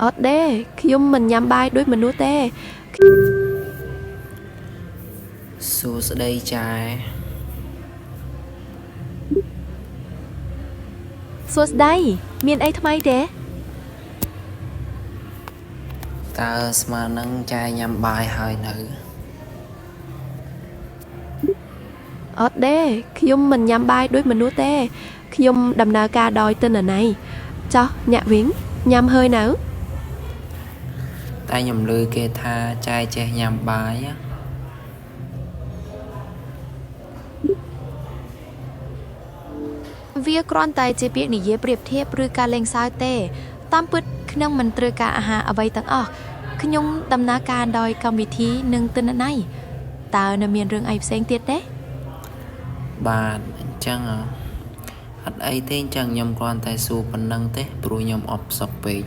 អត់ទេខ្ញុំមិនញ៉ាំបាយដូចមនុស្សទេសួស្ដីចែសួស្ដីមានអីថ្មីទេតើស្មើនឹងចែញ៉ាំបាយហើយនៅអត់ទេខ្ញុំមិនញ៉ាំបាយដូចមនុស្សទេខ្ញុំដំណើរការដោយទិន្នន័យចោះញាក់វិញញ៉ាំហើយនៅតែខ្ញុំឮគេថាចែចេះញ៉ាំបាយវាគ្រាន់តែជាពាក្យនិយាយប្រៀបធៀបឬការលេងសើចទេតាមពិតខ្ញុំមិនត្រូវការអាហារអ្វីទាំងអស់ខ្ញុំដំណើរការដោយកម្មវិធីនិងទិន្នន័យតើនៅមានរឿងអីផ្សេងទៀតទេបាទអញ្ចឹងអត់អីទេអញ្ចឹងខ្ញុំគ្រាន់តែសួរប៉ុណ្្នឹងទេព្រោះខ្ញុំអបសក់ពេក